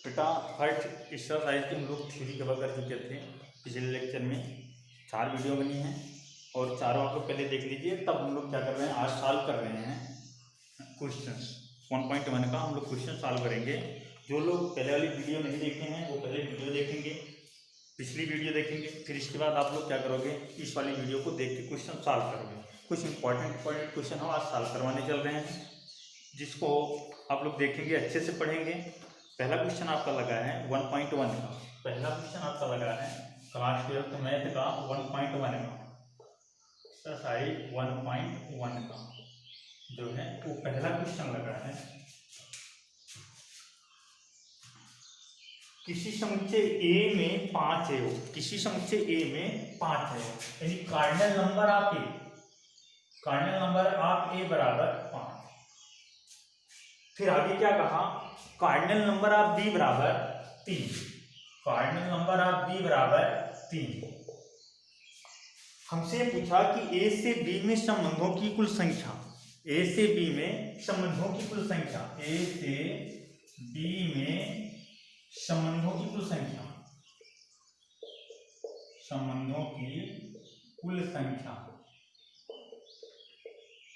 बेटा first exercise की हम लोग थ्योरी कवर कर चुके थे पिछले लेक्चर में। 4 वीडियो बनी हैं और चारों आप लोग पहले देख लीजिए। तब हम लोग क्या कर रहे हैं, आज सॉल्व कर रहे हैं क्वेश्चन 1.1 का। हम लोग क्वेश्चन सॉल्व करेंगे। जो लोग पहले वाली वीडियो नहीं देखे हैं वो पहले वीडियो देखेंगे, पिछली वीडियो देखेंगे, फिर इसके बाद आप लोग क्या करोगे, इस वाली वीडियो को देख के क्वेश्चन सॉल्व करोगे। कुछ इंपॉर्टेंट क्वेश्चन हो आज सॉल्व करवाने चल रहे हैं, जिसको आप लोग देखेंगे, अच्छे से पढ़ेंगे। पहला क्वेश्चन आपका लगा है 1.1 का। पहला क्वेश्चन आपका लगा है क्लास 12th मैथ का 1.1 का, एक्सरसाइज 1.1 का जो है वो पहला क्वेश्चन लगा है। किसी समुच्चय A में 5 है, किसी समुच्चय A में 5 है, यानी cardinal number of A, cardinal number of A बराबर 5। फिर आगे क्या कहा, कार्डिनल नंबर ऑफ B बराबर 3, कार्डिनल नंबर ऑफ B बराबर 3। हमसे पूछा कि A से B में संबंधों की कुल संख्या, A से B में संबंधों की कुल संख्या, A से B में संबंधों की कुल संख्या, संबंधों की कुल संख्या।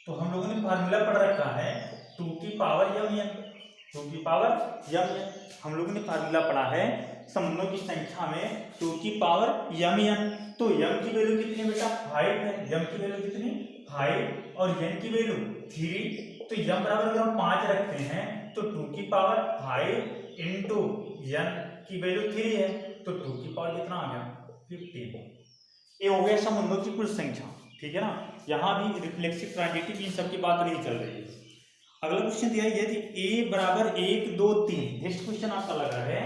तो हम लोगों ने फार्मूला पढ़ रखा है 2 की पावर m, 2 की पावर m। हम लोगों ने फार्मूला पढ़ा है संबंधों की संख्या में 2 की पावर m। तो m की वैल्यू कितनी बेटा 5 है, m की वैल्यू कितनी 5 और n की वैल्यू 3। तो m बराबर अगर हम 5 रखते हैं तो 2 की पावर 5 इंटू n की वैल्यू 3 है, तो 2 की पावर कितना आ गया 15। ये हो गया संबंधों की कुल संख्या, ठीक है ना। यहाँ भी रिफ्लेक्सिव ट्रांजिटिव इन सब की बात नहीं चल रही है। अगला क्वेश्चन दिया है यदि a बराबर 1 2 3। नेक्स्ट क्वेश्चन आपका लगा है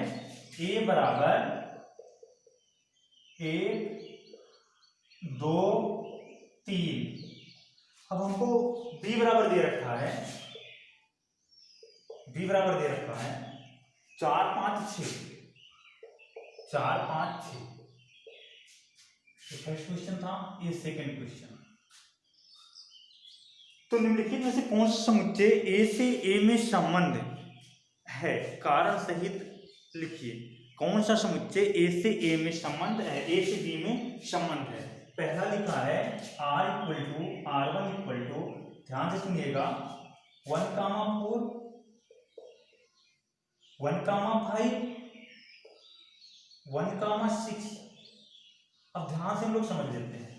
a बराबर 1 2 3। अब हमको b बराबर दे रखा है, b बराबर दे रखा है 4 5 6, 4 5 6। फर्स्ट क्वेश्चन था, ये सेकंड क्वेश्चन। तो निम्नलिखित में से कौन सा समुच्चय ए से ए में संबंध है, कारण सहित लिखिए। कौन सा समुच्चय ए से ए में संबंध है, ए से बी में संबंध है। पहला लिखा है r equal to r1 equal to, ध्यान से सुनिएगा 1 कामा 4 1 कामा 5 1 कामा 6। अब ध्यान से हम लोग समझ लेते हैं,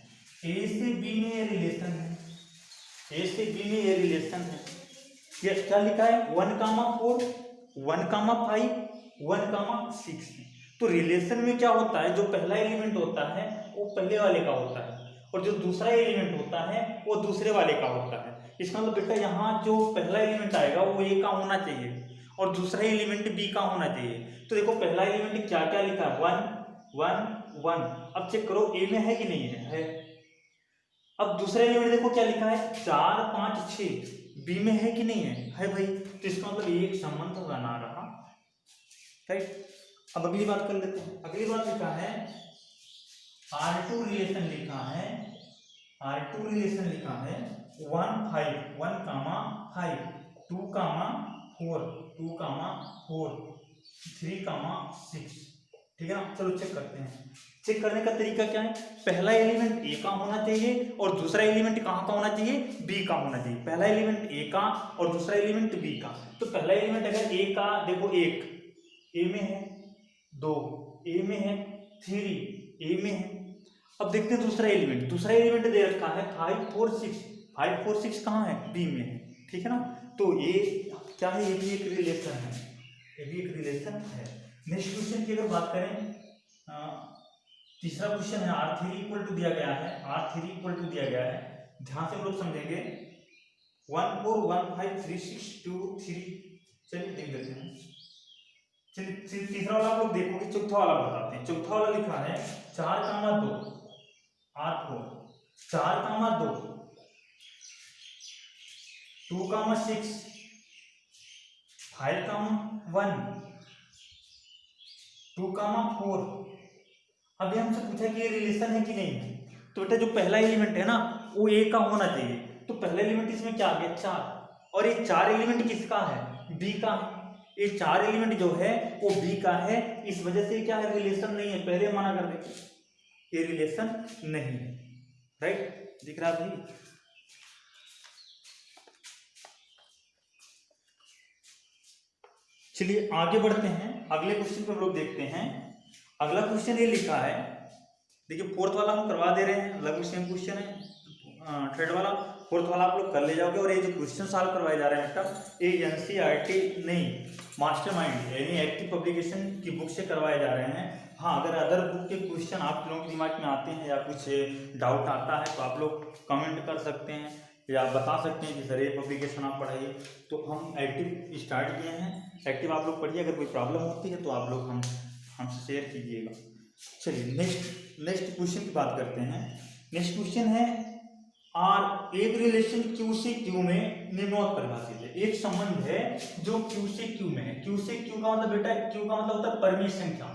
ए से बी में ये रिलेशन है, ए से बी में ये रिलेशन है। ये क्या लिखा है 1 कामा 4 1 कामा 5 1 कामा 6। तो रिलेशन में क्या होता है, जो पहला एलिमेंट होता है वो पहले वाले का होता है और जो दूसरा एलिमेंट होता है वो दूसरे वाले का होता है। इसका मतलब बेटा यहाँ जो पहला एलिमेंट आएगा वो ए का होना चाहिए और दूसरा एलिमेंट बी का होना चाहिए। तो देखो पहला एलिमेंट क्या क्या लिखा है 1 1 1। अब चेक करो ए में है कि नहीं है। अब दूसरा एलिमेंट देखो क्या लिखा है 4 5 6, बी में है कि नहीं है भाई। तो इसका मतलब ये एक संबंध बना रहा, राइट। अब अगली बात कर लेते हैं। अगली बात लिखा है R2 रिलेशन लिखा है, R2 रिलेशन लिखा है 1 5 1 कामा 5 2 कामा 4 2 कामा 4 3 कामा 6, ठीक है ना। चलो चेक करते हैं। चेक करने का तरीका क्या है, पहला एलिमेंट ए का होना चाहिए और दूसरा एलिमेंट कहाँ का होना चाहिए, बी का होना चाहिए। पहला एलिमेंट ए का और दूसरा एलिमेंट बी का। तो पहला एलिमेंट अगर ए का देखो 1 ए में है, 2 ए में है, 3 ए में है। अब देखते हैं दूसरा एलिमेंट, दूसरा एलिमेंट दे रखा है 5 4 6, 5 4 6 कहाँ है, बी में है, ठीक है ना। तो ये क्या है, ये भी एक रिलेशन है, ये भी एक रिलेशन है। नेक्स्ट क्वेश्चन की अगर बात करें, तीसरा क्वेश्चन है R3 इक्वल टू दिया गया है, R3 इक्वल टू दिया गया है। ध्यान से हम लोग समझेंगे 1 4 1 5 3 6 2 3। चलिए देख लेते हैं। चलिए तीसरा वाला आप लोग देखोगे, चौथा वाला बताते हैं। चौथा वाला लिखा है 4 कामा 2 R4, 4 कामा 2 2 कामा 6 5 कामा 1 2 कामा 4। अभी हमसे पूछा कि ये रिलेशन है कि नहीं है। तो बेटा जो पहला एलिमेंट है ना वो ए का होना चाहिए। तो पहला एलिमेंट इसमें क्या आ गया 4, और ये 4 एलिमेंट किसका है, बी का है। ये 4 एलिमेंट जो है वो बी का है, इस वजह से क्या है, रिलेशन नहीं है, पहले माना कर देते ये रिलेशन नहीं है। राइट, दिख रहा भाई? चलिए आगे बढ़ते हैं, अगले क्वेश्चन पे हम लोग देखते हैं। अगला क्वेश्चन ये लिखा है, देखिए फोर्थ वाला हम करवा दे रहे हैं, लगभग सेम क्वेश्चन है। थर्ड वाला फोर्थ वाला आप लोग कर ले जाओगे, और ये जो क्वेश्चन सॉल्व करवाए जा रहे हैं बेटा, ये एनसीईआरटी नहीं, मास्टरमाइंड यानी एक्टिव पब्लिकेशन की बुक से करवाए जा रहे हैं। हाँ, अगर अदर बुक के क्वेश्चन आप लोगों के दिमाग में आते हैं या कुछ डाउट आता है तो आप लोग कमेंट कर सकते हैं या बता सकते हैं कि सर ये पब्लिकेशन आप पढ़ाइए। तो हम एक्टिव स्टार्ट किए हैं, एक्टिव आप लोग पढ़िए, अगर कोई प्रॉब्लम होती है तो आप लोग हमसे शेयर कीजिएगा। चलिए नेक्स्ट क्वेश्चन की बात करते हैं। नेक्स्ट क्वेश्चन है, आर एक रिलेशन क्यू से क्यू में निम्नवत परिभाषित है। एक संबंध है जो क्यू से क्यू में है। क्यू से क्यू का मतलब बेटा, क्यू का मतलब होता है परिमेय संख्या।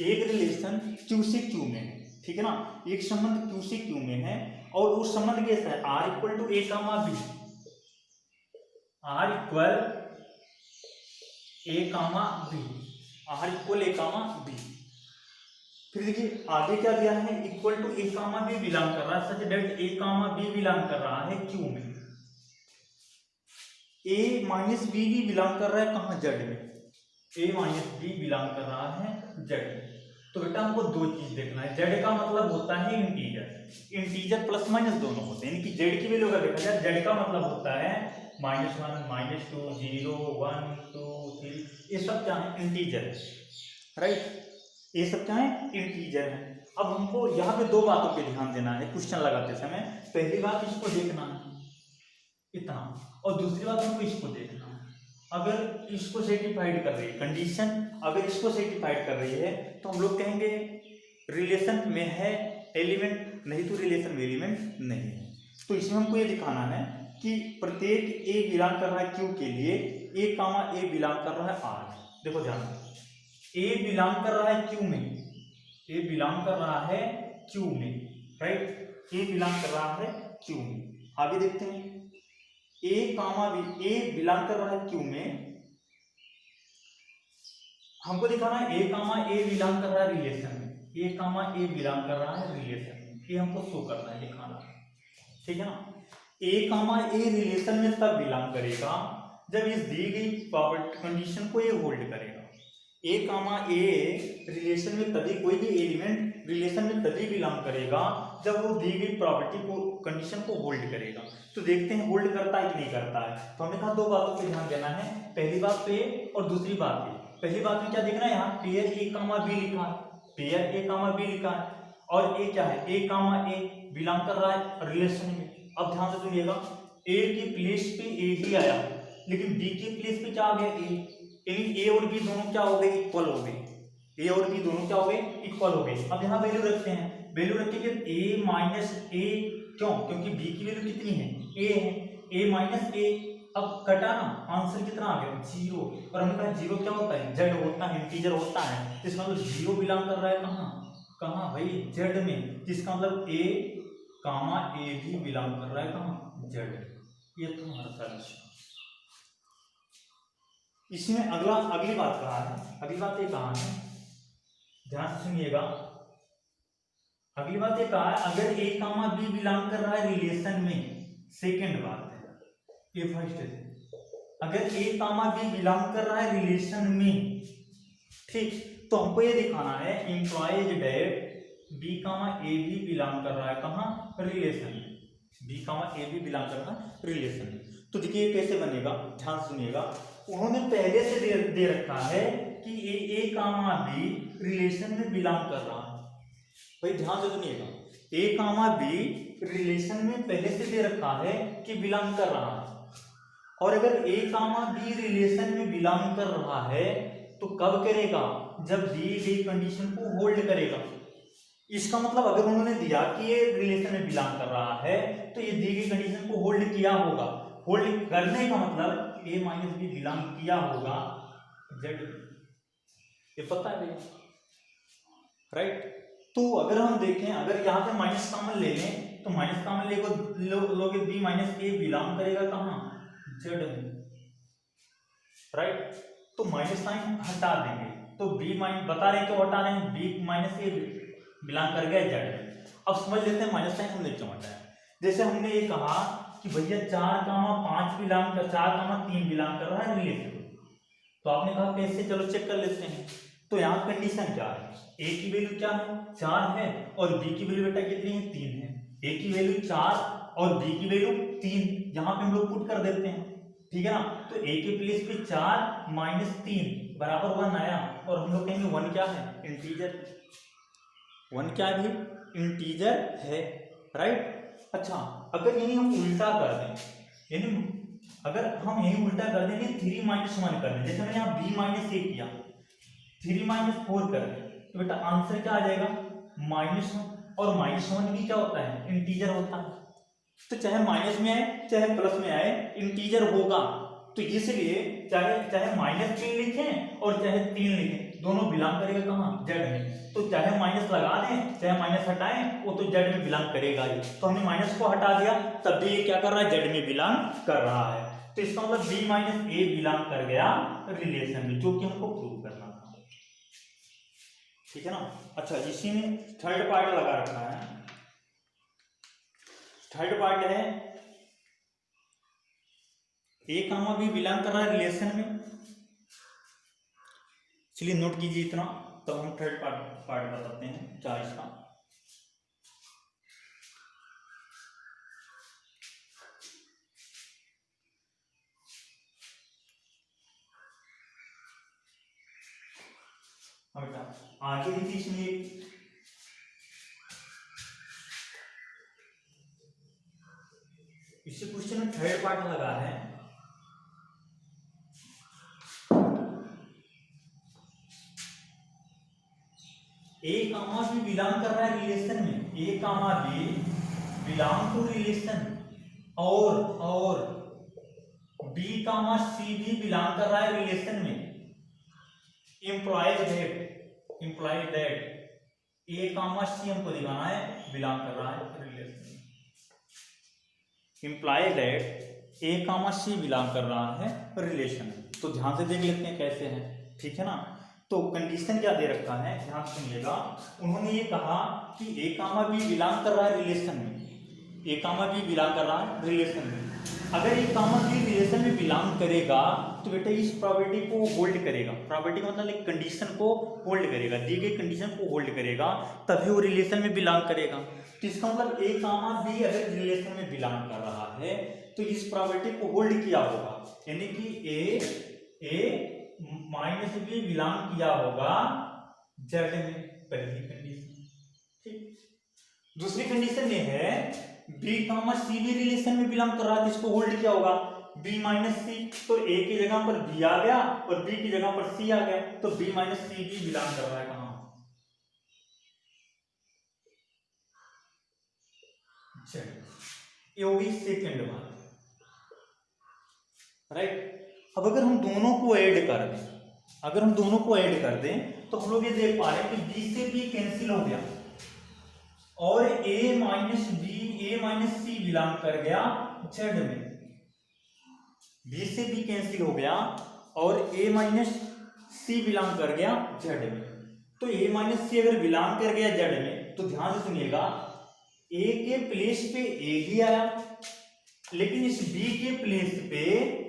एक रिलेशन क्यू से क्यू में है, ठीक है ना, एक संबंध क्यू से क्यू में है और उस संबंध कैसा है, R equal to A comma B, R equal A comma B, R equal A comma B. फिर देखिए आगे क्या दिया है, equal to A comma B belong कर रहा है, such that A comma B belong कर रहा है क्यू में, ए माइनस बी भी बिलोंग कर रहा है कहाँ, जेड में, ए माइनस बी बिलोंग कर रहा है जेड में। तो बेटा हमको दो चीज देखना है, जेड का मतलब होता है इंटीजर, इंटीजर प्लस माइनस दोनों होते हैं, यानी कि जेड की वैल्यू अगर देखा जाए, जेड का मतलब होता है -1 -2 0 1 2 3, ये सब क्या है, इंटीजर है। राइट, ये सब क्या है, इंटीजर है। अब हमको यहाँ पे दो बातों पे ध्यान देना है क्वेश्चन लगाते समय। पहली बात इसको देखना है इतना, और दूसरी बात हमको इसको देखना है। अगर इसको सेटिफाइड कर रही है कंडीशन, अगर इसको सेटिफाइड कर रही है तो हम लोग कहेंगे रिलेशन में है एलिमेंट, नहीं तो रिलेशन में एलिमेंट नहीं है। तो इसमें हमको ये दिखाना है कि प्रत्येक ए बिलोंग कर रहा है क्यू के लिए, ए कामा ए बिलोंग कर रहा है आर। देखो ध्यान, ए बिलोंग कर रहा है क्यू में, ए बिलोंग कर रहा है क्यू में, राइट, ए बिलोंग कर रहा है क्यू में। आगे देखते हैं, ए कामा बी, ए बिलोंग कर रहा है क्यू में, हमको दिखाना है ए कामा ए बिलोंग कर रहा है रिलेशन में, ए कामा ए बिलोंग कर रहा है रिलेशन में, ये हमको शो करना है, दिखाना, ठीक है ना। ए कामा ए रिलेशन में तब बिलोंग करेगा जब इस दी गई प्रॉपर्टी कंडीशन को ये होल्ड करेगा। ए कामा ए रिलेशन में तभी, कोई भी एलिमेंट रिलेशन में तभी बिलोंग करेगा जब वो दी गई प्रॉपर्टी को कंडीशन को होल्ड करेगा। तो देखते हैं होल्ड करता है कि नहीं करता है। तो हमने कहा दो बातों पे ध्यान देना है, पहली बात पे और दूसरी बात पे। पहली बात में क्या देखना है, यहाँ पेयर ए कामा बी लिखा है, पेयर ए कामा बी लिखा है, और ए क्या है, ए कामा ए बिलोंग कर रहा है रिलेशन में। अब ध्यान से सुनिएगा, ए की प्लेस पे ए ही आया, लेकिन बी की प्लेस पे क्या आ गया, ए, यानी ए और बी दोनों क्या हो गए, इक्वल हो गए, ए और बी दोनों क्या हो गए, इक्वल हो गए। अब यहाँ वैल्यू रखते हैं, वैल्यू रखेंगे ए माइनस ए, क्यों, क्योंकि बी की वैल्यू कितनी है, ए है, ए माइनस ए, अब कटा ना, आंसर कितना आ गया, 0। और हमने कहा 0 क्या होता है, जेड होता है, इंटीजर होता है, इसका मतलब 0 बिलोंग कर रहा है कहाँ, कहाँ भाई, जेड में, जिसका मतलब ए कामा ए भी बिलोंग कर रहा है कहाँ, जेड। ये तुम्हारा सॉल्यूशन। इसमें अगली बात कहा है, अगली बात ये कहा है, ध्यान से सुनिएगा, अगली बात ये कहा है, अगर ए कामा बी बिलोंग कर रहा है रिलेशन में, सेकंड बात है, ये फर्स्ट है, अगर ए कामा बी बिलोंग कर रहा है रिलेशन में, ठीक, तो हमको ये दिखाना है इंप्लॉइज डेट बी कामा ए भी बिलोंग कर रहा है कहाँ, रिलेशन में, बी कामा ए भी बिलोंग कर रहा है रिलेशन में। तो देखिए कैसे बनेगा, ध्यान सुनिएगा, उन्होंने पहले से दे रखा है कि ए कामा बी रिलेशन में बिलोंग कर रहा है। भाई ध्यान से सुनिएगा, ए कामा बी रिलेशन में पहले से दे रखा है कि बिलोंग कर रहा है, और अगर ए कामा बी रिलेशन में बिलोंग कर रहा है तो कब करेगा, जब दी गई कंडीशन को होल्ड करेगा। इसका मतलब अगर उन्होंने दिया कि ये रिलेशन में बिलोंग कर रहा है तो ये दी गई कंडीशन को होल्ड किया होगा। होल्ड करने का मतलब ए माइनस बी बिलोंग किया होगा जेड, ये पता है भैया, राइट। तो अगर हम देखें, अगर यहाँ पे माइनस कॉमन ले लें तो माइनस कॉमन लोगे बी माइनस ए बिलोंग करेगा कहाँ, जेड में, राइट। तो माइनस साइन हटा देंगे, तो बी माइनस बता रहे हैं क्यों हटा रहे हैं, बी माइनस ए बिलोंग कर गया जेड में। अब समझ लेते हैं माइनस साइन हमने क्यों हटाया। जैसे हमने ये कहा कि भैया 4,5 बिलोंग कर 4,3 बिलोंग कर रहा है रिलेशन, तो आपने कहा कैसे, चलो चेक कर लेते हैं। तो यहाँ कंडीशन क्या है, ए की वैल्यू क्या है 4 है और बी की वैल्यू बेटा कितनी है 3 है। ए की वैल्यू 4 और बी की वैल्यू 3, यहाँ पे हम लोग पुट कर देते हैं, ठीक है ना। तो ए के प्लेस पे 4 माइनस 3 बराबर 1 आया, और हम लोग कहेंगे 1 क्या है, इंटीजर। 1 क्या भी इंटीजर है, राइट। अच्छा, अगर यही हम उल्टा कर दें, यानी अगर हम यही उल्टा कर देंगे 3 माइनस 1 कर दें, जैसे मैंने यहाँ बी माइनस ए किया, 3 माइनस 4 कर दें, तो बेटा आंसर क्या आ जाएगा -1। और -1 भी क्या होता है, इंटीजर होता है। तो चाहे माइनस में आए चाहे प्लस में आए इंटीजर होगा, तो इसलिए चाहे चाहे -3 लिखें और चाहे 3 लिखें, दोनों बिलोंग करेगा कहाँ, जेड में। तो चाहे माइनस लगा दें चाहे माइनस हटाएं, वो तो जेड में बिलोंग करेगा ही। तो हमने माइनस को हटा दिया, तब भी ये क्या कर रहा है, जेड में बिलोंग कर रहा है। तो इसका मतलब बी माइनस ए बिलोंग कर गया रिलेशन में, जो कि हमको प्रूव करना था, ठीक है ना। अच्छा, इसी में थर्ड पार्ट लगा रखा है। थर्ड पार्ट है ए कामा बी बिलोंग कर रहा है रिलेशन में। चलिए नोट कीजिए इतना, तो हम थर्ड पार्ट बताते हैं क्या इसका। आगे देखिए इसमें इससे क्वेश्चन में थर्ड पार्ट लगा है, ए कामा बी बिलोंग कर रहा है रिलेशन में, ए comma B belong to relation, और बी कामा सी भी बिलोंग कर रहा है रिलेशन में। इम्प्लाइज दैट ए कामा सी हमको दिखाना है बिलोंग कर रहा है रिलेशन में। Imply that A comma C belong कर रहा है रिलेशन में। तो ध्यान से देख लेते हैं कैसे है, ठीक है ना। तो कंडीशन क्या दे रखा है, ध्यान सुनिएगा। उन्होंने ये कहा कि ए कामा बी बिलोंग कर रहा है रिलेशन में, ए कामा बी बिलोंग कर रहा है रिलेशन में। अगर ए कामा बी रिलेशन में बिलोंग करेगा तो बेटा इस प्रॉपर्टी को होल्ड करेगा, प्रॉपर्टी का मतलब एक कंडीशन को होल्ड करेगा, दी गई कंडीशन को होल्ड करेगा, तभी वो रिलेशन में बिलोंग करेगा। तो इसका मतलब ए कामा बी अगर रिलेशन में बिलोंग कर रहा है तो इस प्रॉपर्टी को होल्ड किया होगा, यानी कि ए माइनस बी बिलोंग किया होगा जेड में, पहली कंडीशन, ठीक। दूसरी कंडीशन ये है बी कामा सी भी रिलेशन में बिलोंग कर रहा है, इसको होल्ड किया होगा बी माइनस सी, तो ए की जगह पर बी आ गया और बी की जगह पर सी आ गया, तो बी माइनस सी भी बिलोंग कर रहा है कहां, जेड। ये होगी सेकेंड बात, राइट। अब अगर हम दोनों को ऐड कर दें, अगर हम दोनों को ऐड कर दें तो हम लोग ये देख पा रहे हैं कि बी से बी कैंसिल हो गया और ए माइनस सी बिलोंग कर गया जेड में। बी से बी कैंसिल हो गया और ए माइनस सी बिलोंग कर गया जेड में। तो ए माइनस सी अगर बिलोंग कर गया जेड में तो ध्यान से सुनिएगा, ए के प्लेस पे ए ही आया, लेकिन इस बी के प्लेस पे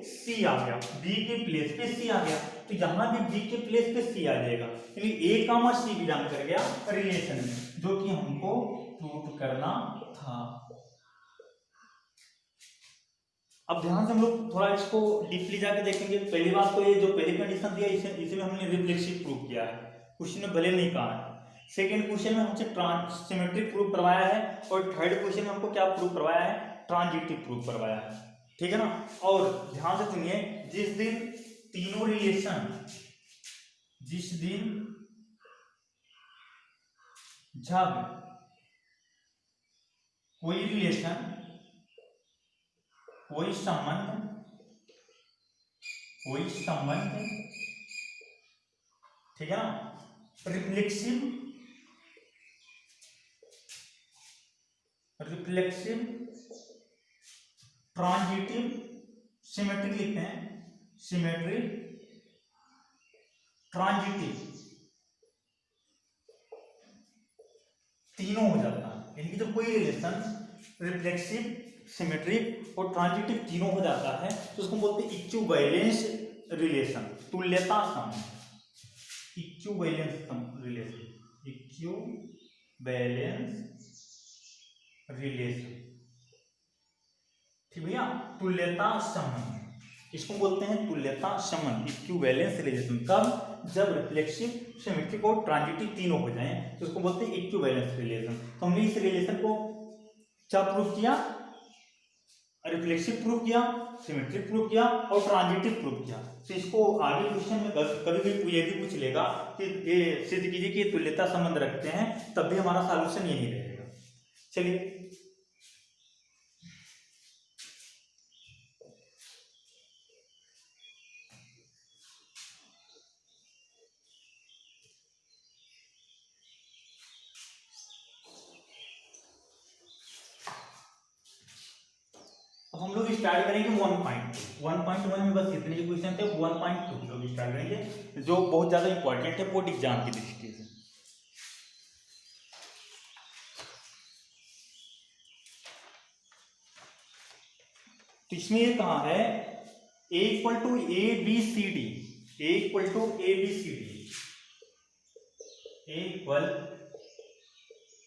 सी आ गया, बी के प्लेस पे सी आ गया, तो यहां भी बी के प्लेस पे सी आ जाएगा, यानी ए कामा सी बिलोंग कर गया रिलेशन में, जो कि हमको प्रूव करना था। अब ध्यान से हम लोग थोड़ा इसको डीपली जाके देखेंगे। पहली बात तो ये जो पहली कंडीशन दिया इसे में हमने रिफ्लेक्सिव प्रूव किया है, क्वेश्चन में भले नहीं कहा है। सेकंड क्वेश्चन में हमसे सिमेट्रिक प्रूफ करवाया है और थर्ड क्वेश्चन में हमको क्या प्रूफ करवाया है, ट्रांजिटिव प्रूफ करवाया है, ठीक है ना। और ध्यान से सुनिए, जिस दिन तीनों रिलेशन, जिस दिन जब कोई रिलेशन, कोई संबंध, ठीक है ना, रिफ्लेक्सिव ट्रांजिटिव, सिमेट्रिक लिखते हैं, सिमेट्रिक ट्रांजिटिव तीनों हो जाता है। यानी कि जब कोई रिलेशन रिफ्लेक्सिव, सिमेट्रिक और ट्रांजिटिव तीनों हो जाता है तो उसको बोलते हैं इक्विवेलेंस रिलेशन, तुल्यता संबंध, इक्विवेलेंस रिलेशन, इक्विवेलेंस रिलेशन। ठीक भैया, तुल्यता संबंध, इसको बोलते हैं तुल्यता संबंध, इक्विवेलेंस रिलेशन। कब? जब रिफ्लेक्सिव, सिमेट्रिक और ट्रांजिटिव तीनों हो जाएं तो उसको बोलते हैं इक्विवेलेंस रिलेशन। तो हमने इस रिलेशन को क्या प्रूव किया? रिफ्लेक्सिव प्रूव किया, सिमेट्रिक प्रूव किया और ट्रांजिटिव प्रूव किया। तो इसको आगे क्वेश्चन में कभी भी ये भी पूछ लेगा कि ये सिद्ध कीजिए कि तुल्यता संबंध रखते हैं, तब भी हमारा सॉल्यूशन यही रहेगा। चलिए, अब हम लोग स्टार्ट करेंगे 1.1 में बस इतने क्वेश्चन थे। 1.2 लोग स्टार्ट करेंगे जो बहुत ज्यादा इंपॉर्टेंट है बोर्ड एग्जाम की दृष्टि से। तो इसमें ये कहा है A equal to A B C D, A equal to A B C D, A equal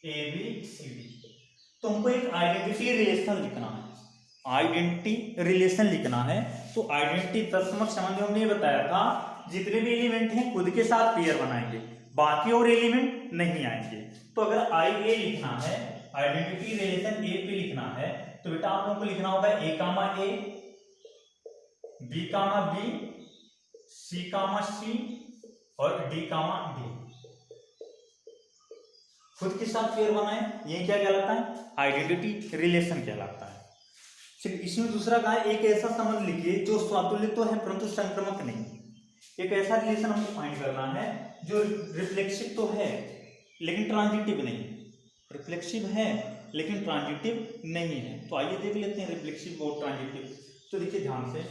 A B C D. तो हमको एक आइडेंटिटी रिलेशन लिखना है, आइडेंटिटी रिलेशन लिखना है। तो आइडेंटिटी तत्समक संबंध में हमने बताया था जितने भी एलिमेंट हैं खुद के साथ पेयर बनाएंगे, बाकी और एलिमेंट नहीं आएंगे। तो अगर आई ए लिखना है, आइडेंटिटी रिलेशन ए पे लिखना है, तो बेटा आप लोगों को लिखना होगा ए कामा ए, बी कामा बी, सी कामा सी और डी कामा डी। खुद के साथ पेयर बनाए, ये क्या कहलाता है? आइडेंटिटी रिलेशन कहलाता है। चलिए, इसमें दूसरा कहा है एक ऐसा संबंध लिखिए जो स्वातुल्य तो है परंतु संक्रमक नहीं। एक ऐसा रिलेशन हमको फाइंड करना है जो रिफ्लेक्सिव तो है लेकिन ट्रांजिटिव नहीं, रिफ्लेक्सिव है लेकिन ट्रांजिटिव नहीं है। तो आइए देख लेते हैं रिफ्लेक्सिव और ट्रांजिटिव। तो देखिए ध्यान से,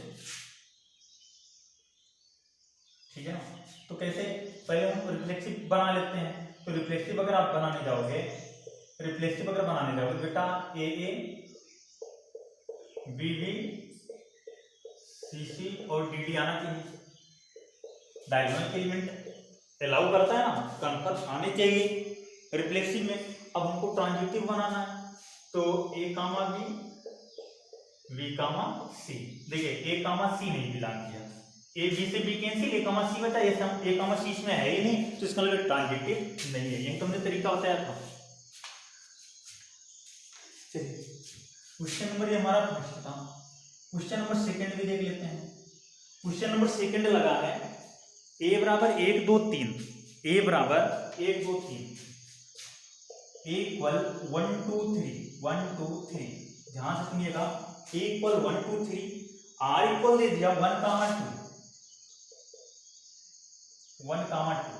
ठीक है ना। तो कैसे, पहले हम रिफ्लेक्सिव बना लेते हैं। तो रिफ्लेक्सिव अगर आप बनाने जाओगे, रिफ्लेक्सिव अगर बनाने जाओगे बेटा ए ए बी बी सी सी और डी डी आना चाहिए। डायगोनल एलिमेंट अलाउ करता है ना, कॉन्फर्स आने चाहिए रिफ्लेक्सिव में। अब हमको ट्रांजिटिव बनाना है तो ए कामा बी कामा सी। देखिए ए कामा सी नहीं बिलोंग किया, ए बी से बी कैंसिल, ए कामा सी बचा, ए कामा सी इसमें है ही नहीं, तो इसका मतलब ट्रांजिटिव नहीं है। यही तो हमने तरीका बताया था। चलिए, क्वेश्चन नंबर ये हमारा फर्स्ट था। क्वेश्चन नंबर सेकंड भी देख लेते हैं। क्वेश्चन नंबर सेकंड लगा है ए बराबर 1 2 3, ए बराबर 1 2 3, ए इक्वल 1 2 3, 1 2 3। ध्यान से सुनिएगा, ए इक्वल 1 2 3, आर इक्वल दे दिया 1 कामा 2, 1 कामा 2,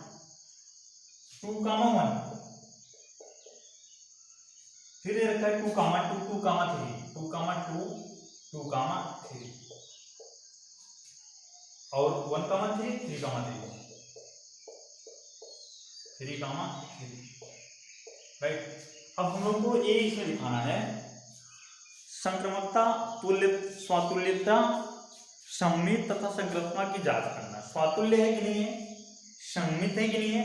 2 कामा 1, फिर ये रखा है 2 कामा 2, 2 कामा 3, 2 कामा 2, 2 कामा 3 और 1 कामा 3, 3 कामा 3, 3 कामा 3, राइट। अब हम लोग को ये इसमें दिखाना है संक्रमकता, तुल्य, स्वातुल्यता, सममित तथा संक्रमकता की जांच करना। स्वातुल्य है कि नहीं है, सममित है कि नहीं है,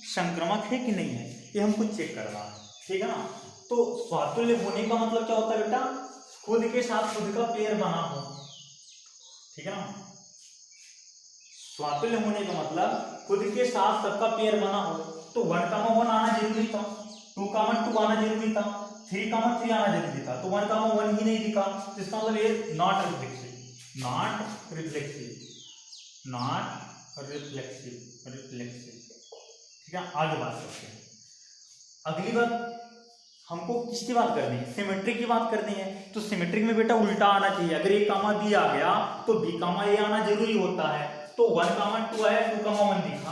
संक्रमक है कि नहीं है, ये हमको चेक करना है, ठीक है ना। तो स्वातुल्य होने का मतलब क्या होता है बेटा? खुद के साथ खुद का पेयर बना हो, ठीक है ना। स्वातुल्य होने का मतलब खुद के साथ सबका पेयर बना हो। तो 1 कामा 1 आना जरूरी था, 2 कामा 2 आना जरूरी था, 3 कामा 3 आना जरूरी था। तो 1 कामा 1 ही नहीं दिखा, इसका मतलब ये not reflexive, not reflexive, not reflexive, reflexive, ठीक है। आगे बात करते हैं। अगली बात हमको किसकी बात करनी है? सिमेट्रिक की बात करनी है। तो सिमेट्रिक में बेटा उल्टा आना चाहिए। अगर ए कामा बी आ गया तो बी कामा ए आना जरूरी होता है। तो 1 कामा 2 आया, 2 कामा 1 दिखा,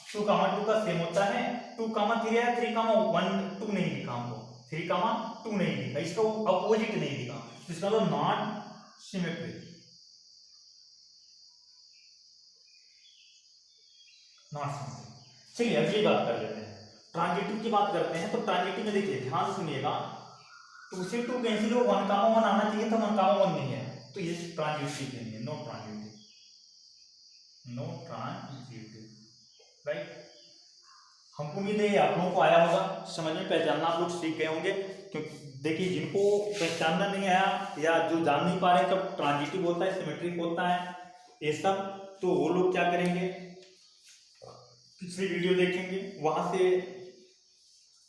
2 कामा 2 का सेम होता है, 2 कामा 3 आया, 3 कामा 1 2 नहीं दिखा हमको, 3 कामा 2 नहीं दिखा, इसका अपोजिट नहीं दिखा, इसका मतलब नॉट सिमेट्रिक, नॉट सिमेट्रिक। चलिए अब ये बात कर लेते हैं, ट्रांजिटिव की बात करते हैं। तो ट्रांजिटिव में देखिए ध्यान सुनिएगा, 2 से 2 कैंसिल हो, 1, 1 आना चाहिए था, 1, 1 नहीं है, तो ये ट्रांजिटिव नहीं है, no transitive, no transitive, right. हमको उम्मीद है आप लोगों को आया होगा समझ में, पहचानना आप लोग सीख गए होंगे। क्योंकि देखिए जिनको पहचानना नहीं आया या जो जान नहीं पा रहे कब ट्रांजिटिव होता है सिमेट्रिक होता है ये सब, तो वो लोग क्या करेंगे, पिछली वीडियो देखेंगे, वहां से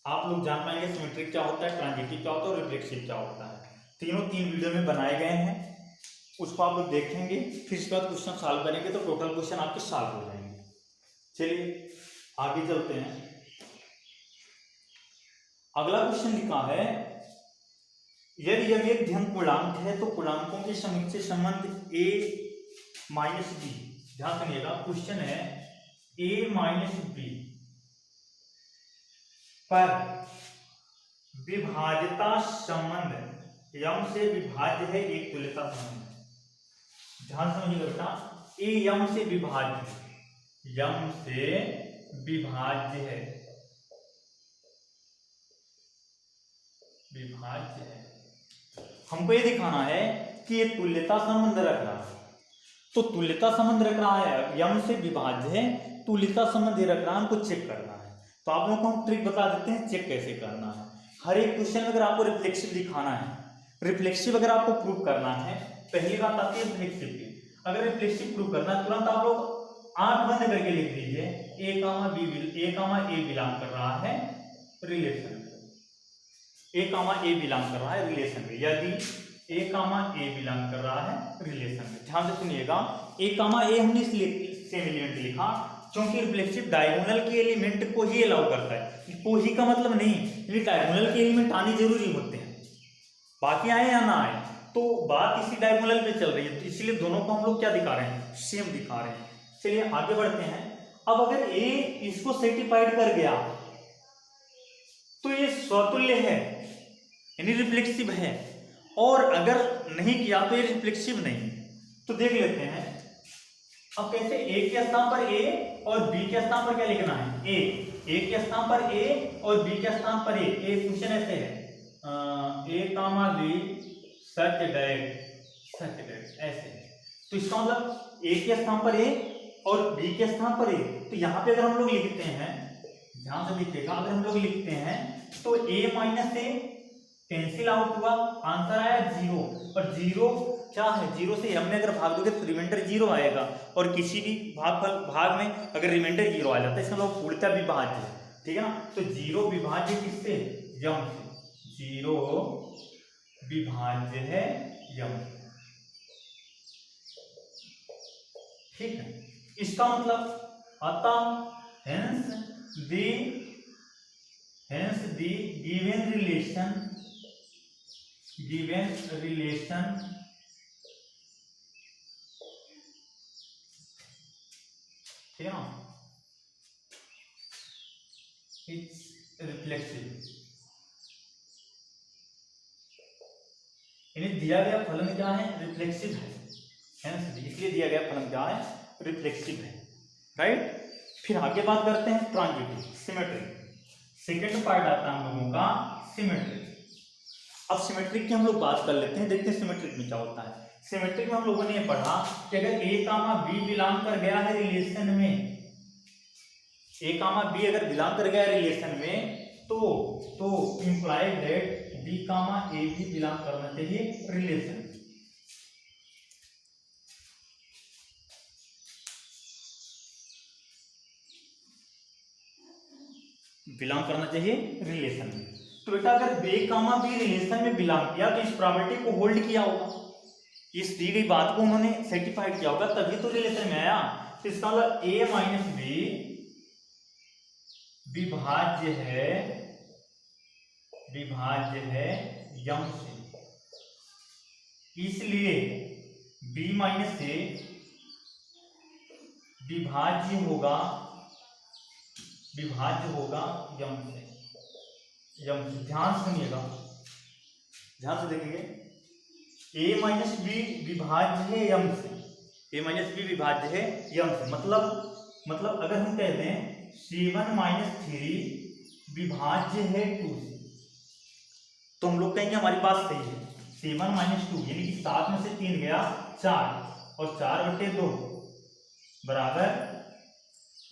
आप लोग जान पाएंगे सिमेट्रिक क्या होता है, ट्रांजिटिव क्या होता है और रिफ्लेक्सिव क्या होता है। तीनों 3 वीडियो में बनाए गए हैं, उसको आप लोग देखेंगे, फिर इसके बाद क्वेश्चन सॉल्व करेंगे तो टोटल क्वेश्चन आपके सॉल्व हो जाएंगे। चलिए आगे चलते हैं। अगला क्वेश्चन लिखा है, यदि एक धन पूर्णांक है तो पूर्णांकों के समुच्चय संबंध a माइनस बी, ध्यान सुनिएगा क्वेश्चन है a माइनस बी पर विभाज्यता संबंध यम से विभाज्य है एक तुल्यता संबंध। ध्यान समझिएगा बेटा, a यम से विभाज्य, यम से विभाज्य है, विभाज्य है। हमको ये दिखाना है कि ये तुल्यता संबंध रख रहा है, तो तुल्यता संबंध रख रहा है, यम से विभाज्य है, तुल्यता संबंध रख रहा है, हमको चेक करना है। तो आप लोगों को हम ट्रिक बता देते हैं चेक कैसे करना है। हर एक क्वेश्चन में अगर आपको रिफ्लेक्सिव दिखाना है, रिफ्लेक्सिव अगर आपको प्रूव करना है, पहली बात आती है रिफ्लेक्सिव की। अगर रिफ्लेक्सिव प्रूव करना है तुरंत आप लोग आंख बंद करके लिख दीजिए ए कामा ए बिलोंग कर रहा है रिलेशन, ए कामा ए बिलोंग कर रहा है रिलेशन में। यदि ए कामा ए बिलोंग कर रहा है रिलेशन में, ध्यान से सुनिएगा, ए कामा ए हमने इसलिए सेम एलिमेंट लिखा क्योंकि रिफ्लेक्सिव डायगोनल के एलिमेंट को ही अलाउ करता है। को ही का मतलब नहीं, ये डायगोनल के एलिमेंट आने जरूरी होते हैं, बाकी आए या ना आए, तो बात इसी डायगोनल पे चल रही है, तो इसलिए दोनों को हम लोग क्या दिखा रहे हैं, सेम दिखा रहे हैं। चलिए आगे बढ़ते हैं। अब अगर ए इसको सेटिस्फाइड कर गया तो ये स्वतुल्य है यानी रिफ्लेक्सिव है, और अगर नहीं किया तो ये रिफ्लेक्सिव नहीं। तो देख लेते हैं अब कैसे, ए के स्थान पर ए और बी के स्थान पर क्या लिखना है, ए के स्थान पर ए और बी के स्थान पर ए। क्वेश्चन ऐसे है ए कामा बी सच डेट ऐसे, तो इसका मतलब ए के स्थान पर ए और बी के स्थान पर ए। तो यहाँ पे अगर हम लोग लिखते हैं, ध्यान से देखिएगा, अगर हम लोग लिखते हैं तो ए माइनस ए कैंसिल आउट हुआ, आंसर आया 0, और 0 क्या है, 0 से हमने अगर भाग दोगे तो रिमाइंडर 0 आएगा, और किसी भी भाग में अगर रिमाइंडर 0 आ जाता है इसका मतलब पूर्णतः विभाज्य है, ठीक है ना। तो 0 विभाज्य किससे, यम से, 0 विभाज्य है यम, ठीक है। इसका मतलब अतः हेंस दी गिवन रिलेशन ठीक है ना, इट्स रिफ्लेक्सिव, यानी दिया गया फलन क्या है, रिफ्लेक्सिव है, इसलिए दिया गया फलन क्या है, रिफ्लेक्सिव है, राइट। फिर आगे बात करते हैं ट्रांजिटिव, सिमेट्रिक। सेकेंड पार्ट आता है हम लोगों का सिमेट्रिक। अब सिमेट्रिक की हम लोग बात कर लेते हैं, देखते हैं सिमेट्रिक में क्या होता है। सिमेट्रिक में हम लोगों ने पढ़ा कि अगर ए कामा बी बिलोंग कर गया है रिलेशन में, ए कामा बी अगर बिलोंग कर गया है रिलेशन में, तो इंप्लाइड दैट बी कामा ए भी बिलोंग करना चाहिए रिलेशन, बिलोंग करना चाहिए रिलेशन में। तो बेटा अगर बी कामा बी रिलेशन में बिलोंग किया तो इस प्रॉपर्टी को होल्ड किया होगा, इस दी गई बात को उन्होंने सर्टिफाइड किया होगा, तभी तो रिलेशन में आया। तो इसका मतलब ए माइनस बी विभाज्य है यम से, इसलिए बी माइनस ए विभाज्य होगा यम से। ध्यान सुनिएगा, ध्यान से देखेंगे, ए माइनस बी विभाज्य है यम से, मतलब मतलब अगर हम कहते हैं 7 माइनस 3 विभाज्य है 2 से, तो हम लोग कहेंगे हमारी बात सही है। 7 माइनस 2 यानी कि 7 में से 3 गया 4 और 4/2 बराबर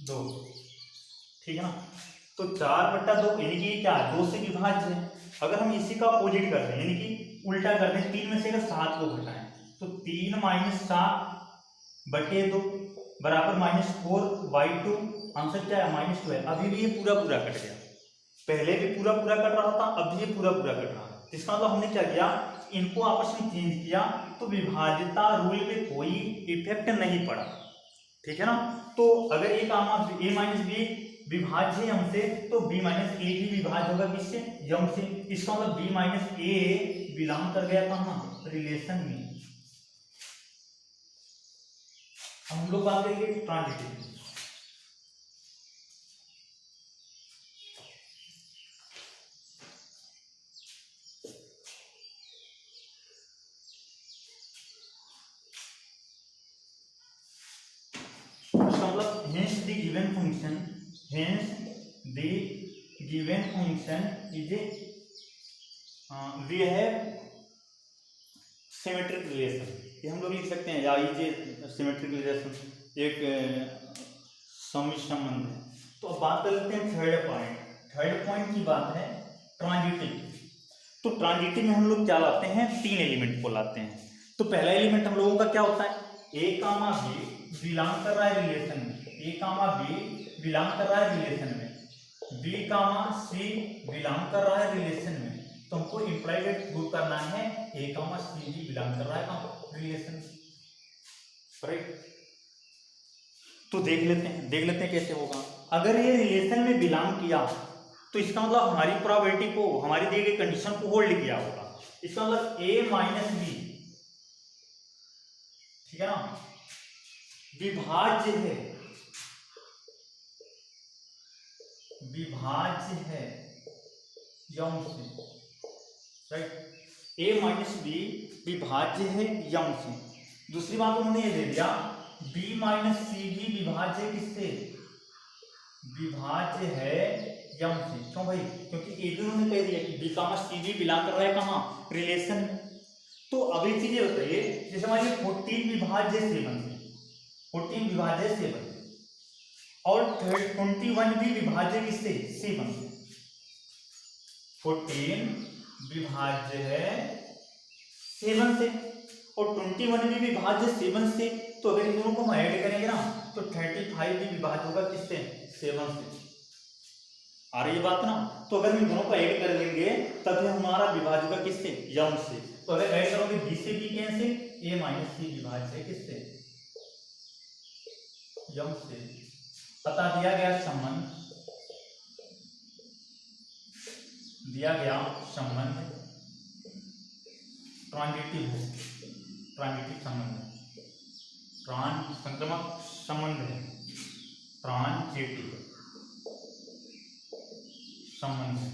2, ठीक है ना। तो 4/2 यानी कि क्या 2 से विभाज्य है। अगर हम इसी का अपोजिट कर दें यानी कि उल्टा कर दें, 3 में से अगर 7 को घटाएं तो 3 माइनस 7/2 बराबर -4/2। आंसर क्या है -2 है। अभी भी ये पूरा पूरा कट गया, पहले भी पूरा पूरा कट रहा था, अब भी ये पूरा पूरा कट रहा है। इसका मतलब हमने क्या किया, इनको आपस में चेंज किया तो विभाज्यता रूल पे कोई इफेक्ट नहीं पड़ा, ठीक है ना। तो अगर ए माइनस बी विभाज्य है यम से, तो बी माइनस ए भी विभाज्य होगा किससे, यम से। इसका मतलब बी माइनस ए बिलोंग कर गया कहाँ, रिलेशन में। हम लोग बात करेंगे transitive. Hence the given function is a we have symmetric relation। ये हम लोग लिख सकते हैं, या इज ए सिमेट्रिक रिलेशन, एक समिश्र संबंध है। तो अब बात कर लेते हैं थर्ड पॉइंट की बात है ट्रांजिटिव। तो ट्रांजिटिव में हम लोग क्या लाते हैं, 3 एलिमेंट को लाते हैं। तो पहला एलिमेंट हम लोगों का क्या होता है, ए कामा बी बिलोंग कर रहा है रिलेशन में, ए कामा बी बिलोंग कर रहा है रिलेशन में, बी कामा सी बिलोंग कर रहा है रिलेशन में। तो हमको इंप्लाइड प्रूव करना है ए कामा सी भी बिलोंग कर रहा है रिलेशन में, राइट। तो देख लेते हैं कैसे होगा। अगर ये रिलेशन में बिलोंग किया तो इसका मतलब हमारी प्रोबेबिलिटी को, हमारी दी गई कंडीशन को होल्ड किया होगा। इसका मतलब ए माइनस बी, ठीक है ना, विभाज्य है यम से, राइट। ए माइनस बी विभाज्य है यम से। दूसरी बात उन्होंने ये दे दिया बी माइनस सी भी विभाज्य है किससे, विभाज्य है यम से। क्यों भाई, क्योंकि ए भी उन्होंने कह दिया कि बी कामा सी भी बिलोंग कर रहा है कहाँ, रिलेशन में। तो अब एक चीज ये बताइए, जैसे हमारे 14 विभाज्य 7 से, 14 विभाज्य 7 और 21 भी विभाज्य किससे, 7 से। 14 विभाज्य है 7 से और 21 भी विभाज्य 7 से। तो अगर इन दोनों को हम ऐड करेंगे ना तो 35 भी विभाज्य होगा किससे, 7 से। आ रही है बात ना। तो अगर हम इन दोनों को ऐड कर लेंगे तब हमारा विभाज्य होगा किससे, यम से। तो अगर ऐड करोगे बी से बी कैंसिल, ए माइनस सी विभाज्य किससे, यम से। पता दिया गया संबंध ट्रांजिटिव संबंध, संक्रमक संबंध है, ट्रांजिटिव संबंध है।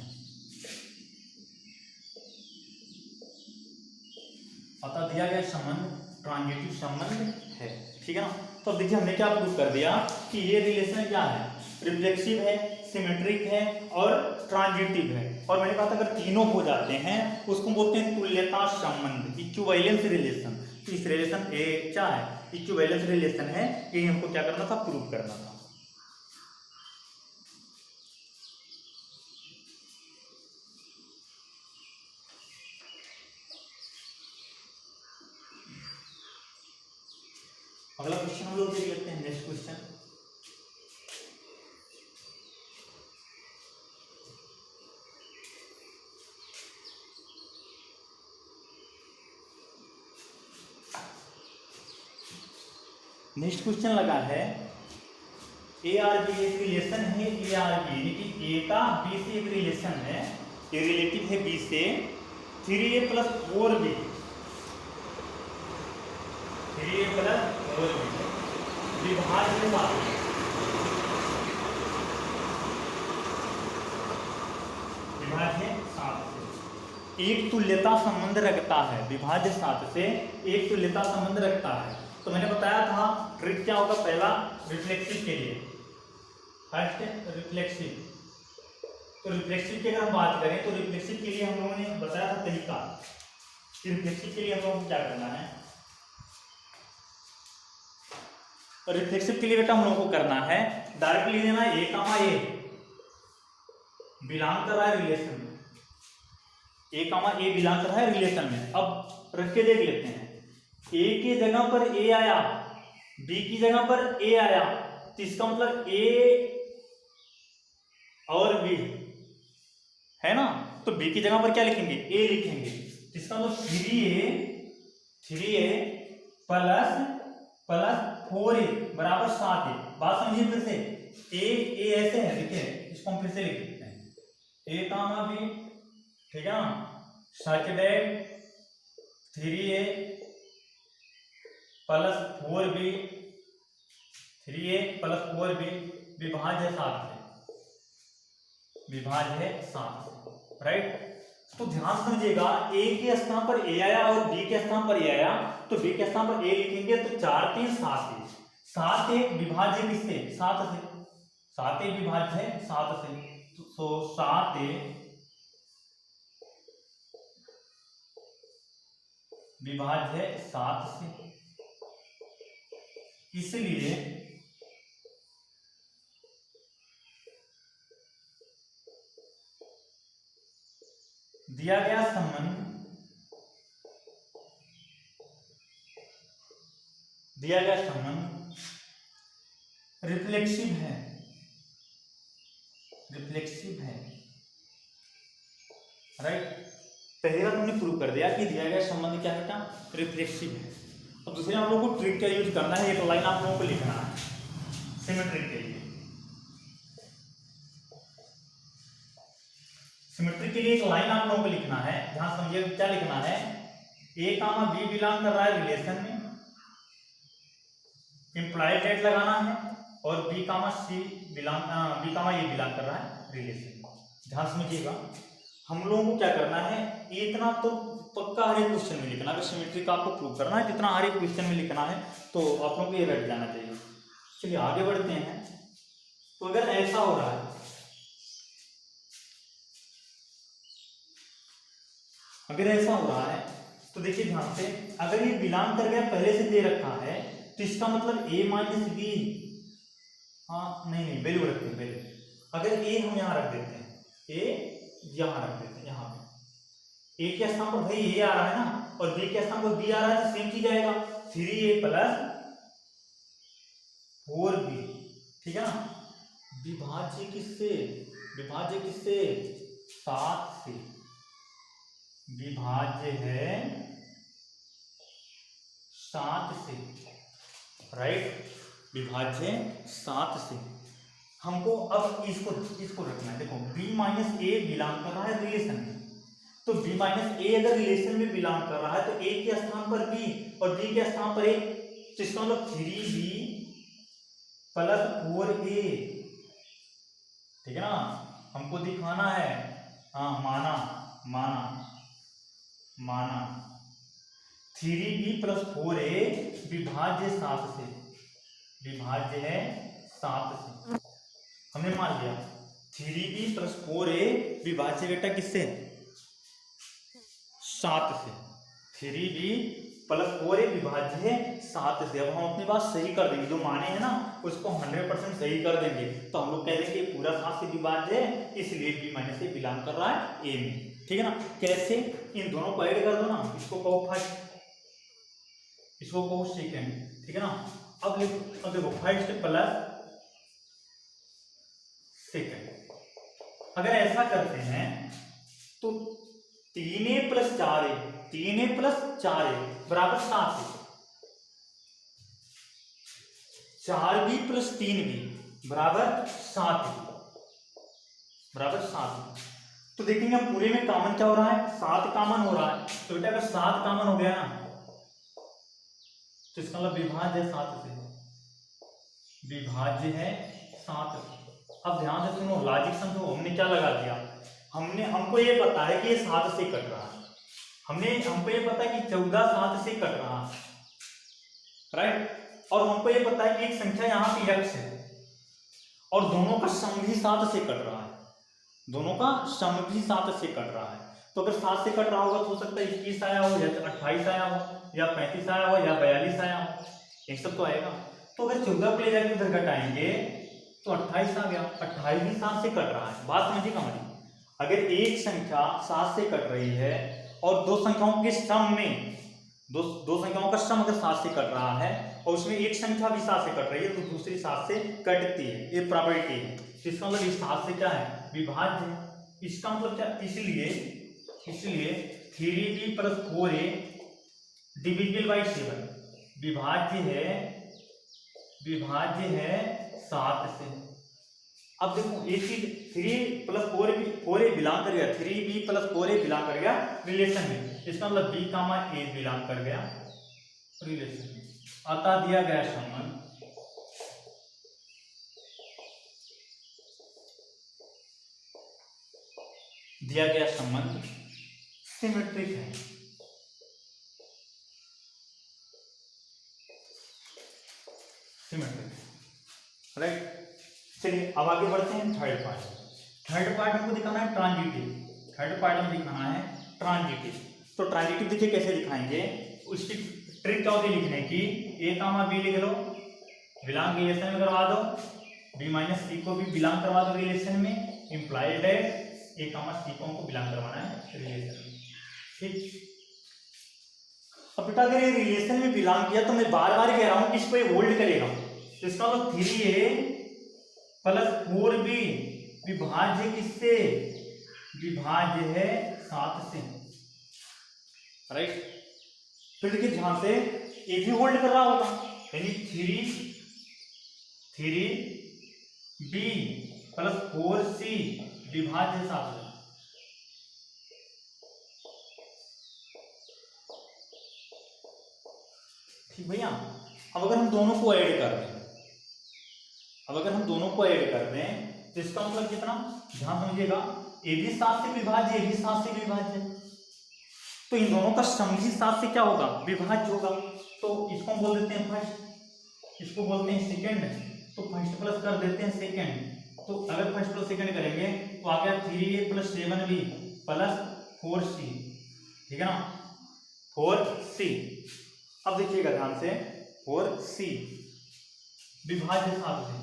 पता दिया गया संबंध ट्रांजिटिव संबंध है, ठीक है ना। तो अब देखिए हमने क्या प्रूव कर दिया कि ये रिलेशन क्या है, रिफ्लेक्सिव है, सिमेट्रिक है और ट्रांजिटिव है। और मैंने कहा था अगर तीनों हो जाते हैं उसको बोलते हैं तुल्यता संबंध, इक्विवेलेंस रिलेशन। तो इस रिलेशन ए क्या है, इक्विवेलेंस रिलेशन है। ये हमको क्या करना था, प्रूव करना था। अगला क्वेश्चन हम लोग देख लेते हैं, नेक्स्ट क्वेश्चन। नेक्स्ट क्वेश्चन लगा है ए आर बी एक रिलेशन है, ए आर बी यानी कि ए का बी से एक रिलेशन है, ये रिलेटिव है बी से। 3a + 4b, 3a + 4b विभाज्य विभाज्य 7 से एक तुल्यता संबंध रखता है, विभाज्य 7 से एक तुल्यता संबंध रखता है। तो मैंने बताया था ट्रिक क्या होगा, पहला रिफ्लेक्सिव के लिए, फर्स्ट रिफ्लेक्सिव। तो रिफ्लेक्सिव की अगर हम बात करें तो रिफ्लेक्सिव के लिए हम लोगों ने बताया था तरीका। रिफ्लेक्सिव के लिए हम लोगों को क्या करना है, और रिफ्लेक्सिव के लिए बेटा हम लोगों को करना है डायरेक्टली लेना ए कामा ए बिलोंग कर रहा है रिलेशन में, ए कामा ए बिलोंग कर रहा है रिलेशन में। अब रख के देख लेते हैं, ए की जगह पर ए आया, बी की जगह पर ए आया, तो इसका मतलब ए और बी है ना, तो बी की जगह पर क्या लिखेंगे, ए लिखेंगे। तो इसका मतलब 3a प्लस 4a बराबर 7a। बात समझिए फिर से, ए ऐसे है, देखिए इसको हम फिर से लिख देते हैं, ए कामा बी, ठीक है ना, such that 3a plus 4b, 3a plus 4b विभाज्य 7 से, विभाज्य 7 से, राइट। तो ध्यान समझिएगा, ए के स्थान पर ए आया और बी के स्थान पर ए आया, तो बी के स्थान पर ए लिखेंगे तो 4 3 7 है, 7 1 विभाज्य किससे, 7 से, 7 1 विभाज्य है 7 से, तो 7 1 विभाज्य है 7 से, इसलिए दिया गया संबंध रिफ्लेक्सिव है, राइट। पहली बार हमने प्रूव कर दिया कि दिया गया संबंध क्या है, रिफ्लेक्सिव है। अब दूसरे हम लोगों को ट्रिक का यूज करना है, एक लाइन आप लोगों को लिखना है सिमेट्रिक के लिए। सिमेट्रिक के लिए एक लाइन आप लोगों को लिखना है, ध्यान समझिए क्या लिखना है, ए कामा बी बिलोंग कर रहा है रिलेशन में, इंप्लाइड डेट लगाना है, और बी कामा ए बिलोंग कर रहा है रिलेशन में। ध्यान समझिएगा, हम लोगों को क्या करना है, इतना तो पक्का हर एक क्वेश्चन में लिखना, अगर सिमेट्रिक आपको प्रूव करना है जितना हर एक क्वेश्चन में लिखना है तो आप लोगों को ये रट जाना चाहिए। चलिए आगे बढ़ते हैं। तो अगर ऐसा हो रहा है, तो देखिए ध्यान से, अगर ये बिलोंग कर गया पहले से दे रखा है, तो इसका मतलब ए माइनस बी, हाँ नहीं वैल्यू रखते हैं पहले, अगर ए हम यहाँ रख देते हैं, ए यहाँ रख देते हैं, यहाँ पे ए के स्थान पर भाई ए आ रहा है ना, और बी के स्थान पर बी आ रहा है, तो सेम चीज आएगा 3a प्लस 4b, ठीक है ना, विभाज्य किससे 7 से, विभाज्य है 7 से, राइट, विभाज्य 7 से। हमको अब इसको रखना है, देखो b माइनस ए बिलोंग कर रहा है रिलेशन में, तो b माइनस ए अगर रिलेशन में बिलोंग कर रहा है तो a के स्थान पर b और b के स्थान पर a, तो इसका मतलब 3b प्लस 4a, ठीक है ना, हमको दिखाना है, हाँ माना 3b प्लस 4a विभाज्य 7 से, विभाज्य है 7 से, हमने मान लिया 3b प्लस 4a विभाज्य बेटा किससे, 7 से, 3b प्लस 4a विभाज्य है 7 से। अब हम अपनी बात सही कर देंगे, जो माने हैं ना उसको 100% सही कर देंगे, तो हम लोग कह देंगे पूरा 7 से विभाज्य है, इसलिए b माइनस ए बिलोंग कर रहा है a में, ठीक है ना। कैसे, इन दोनों को ऐड कर दो ना, इसको कहो फर्स्ट, इसको कहो सेकेंड, ठीक है ना। अब देखो फर्स्ट प्लस सेकेंड, अगर ऐसा करते हैं तो 3a प्लस 4a बराबर 7 है, 4b प्लस 3b बराबर 7 है, तो देखेंगे हम पूरे में कॉमन क्या हो रहा है, 7 कॉमन हो रहा है, तो बेटा अगर 7 कॉमन हो गया ना तो इसका मतलब विभाज्य है 7 से, विभाज्य है 7 से। अब ध्यान से सुनो, लॉजिक समझो, हमने क्या लगा दिया, हमको ये पता है कि ये 7 से कट रहा है, हमको ये पता है कि 14 7 से कट रहा है, राइट। और हमको ये पता है कि एक संख्या यहाँ पे x है और दोनों का सम भी 7 से कट रहा है, दोनों का सम भी 7 से कट रहा है। तो अगर 7 से कट रहा होगा तो हो सकता है 21 आया हो या 28 आया हो या 35 आया हो या 42 आया हो, ये सब तो आएगा। तो अगर 14 को ले जाके उधर घटाएंगे तो 28 आ गया, 28 भी 7 से कट रहा है। बात समझिएगा हमारी, अगर एक संख्या 7 से कट रही है और दो संख्याओं के सम में दो संख्याओं का सम अगर 7 से कट रहा है और उसमें एक संख्या भी 7 से कट रही है तो दूसरी 7 से कटती है, ये प्रॉपर्टी है। तो इसका मतलब इस 7 से क्या है, विभाज्य है। इसका मतलब क्या, इसलिए 3b + 4a डिविजिबल बाई 7 विभाज्य है 7 से। अब देखो एक चीज, 3 + 4a बिलोंग कर गया, 3b + 4a बिलोंग कर गया रिलेशन में। इसका मतलब b, a बिलोंग कर गया रिलेशन में। अतः दिया गया संबंध सिमेट्रिक है। राइट। चलिए अब आगे बढ़ते हैं थर्ड पार्ट हमको दिखाना है ट्रांजिटिव। थर्ड पार्ट में दिखाना है ट्रांजिटिव। तो ट्रांजिटिव देखिए कैसे दिखाएंगे, उसकी ट्रिक क्या होती है लिखने की, a, b लिख लो, बिलोंग रिलेशन में करवा दो, b - c को भी बिलोंग करवा दो रिलेशन में, इंप्लाइड है a, c को हमको बिलोंग करवाना है रिलेशन में। ठीक। अब बेटा अगर ये रिलेशन में बिलोंग किया तो मैं बार बार कह रहा हूं कि इसको ये होल्ड करेगा। तो इसका मतलब 3a + 4b विभाज्य किससे, विभाज्य है 7 से। राइट। फिर देखिए ध्यान से, ये भी होल्ड कर रहा होगा, यानी 3b + 4c विभाज्य 7 से। ठीक भैया। अब अगर हम दोनों को ऐड कर दें, तो इसका मतलब कितना, ध्यान समझिएगा, ए भी 7 से विभाज्य, ए भी 7 से विभाज्य, तो इन दोनों का सम भी 7 से क्या होगा, विभाज्य होगा। तो इसको हम बोल देते हैं फर्स्ट, इसको बोलते हैं सेकंड। तो फर्स्ट प्लस कर देते हैं सेकंड। तो अगर फर्स्ट प्लस सेकंड करेंगे तो आ गया 3a + 7b + 4c, ठीक है ना, 4c। अब देखिएगा ध्यान से, 4c विभाज्य 7 से,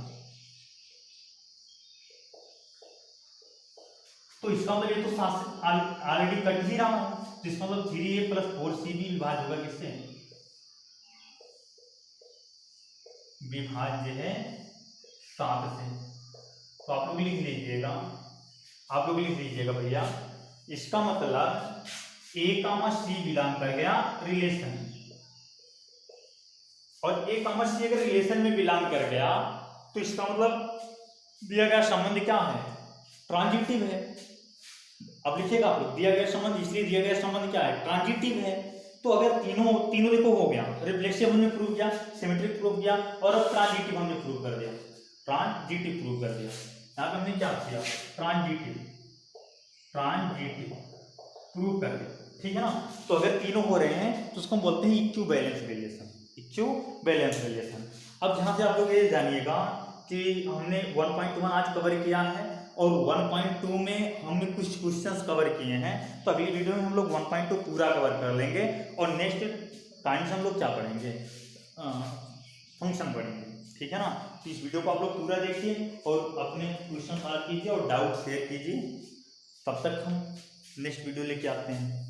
तो इसका मतलब ये तो 7 से ऑलरेडी कट ही रहा है, जिसका मतलब 3a + 4c भी विभाज्य होगा किससे, विभाज्य है 7 से। तो आप लोग लिख लीजिएगा भैया, इसका मतलब a, c बिलोंग कर गया रिलेशन, और a, c अगर रिलेशन में बिलोंग कर गया तो इसका मतलब दिया गया संबंध क्या है, ट्रांजिटिव है। अब लिखिएगा आप लोग, दिया गया संबंध, इसलिए दिया गया संबंध क्या है, ट्रांजिटिव है। तो अगर तीनों देखो हो गया, रिफ्लेक्सिव हमने प्रूव किया, सिमेट्रिक प्रूव किया, और अब ट्रांजिटिव हमने प्रूव कर दिया, यहाँ पे हमने क्या किया, ट्रांजिटिव प्रूव कर दिया, ठीक है ना। तो अगर तीनों हो रहे हैं तो उसको हम बोलते हैं इक्विवेलेंस रिलेशन। अब जहां से आप लोग ये जानिएगा कि हमने 1.1 आज कवर किया है और 1.2 में हमने कुछ क्वेश्चंस कवर किए हैं। तो अगली वीडियो में हम लोग 1.2 पूरा कवर कर लेंगे, और नेक्स्ट टाइम से हम लोग क्या पढ़ेंगे, फंक्शन पढ़ेंगे, ठीक है ना। तो इस वीडियो को आप लोग पूरा देखिए और अपने क्वेश्चन सॉल्व कीजिए और डाउट शेयर कीजिए। तब तक हम नेक्स्ट वीडियो लेके आते हैं।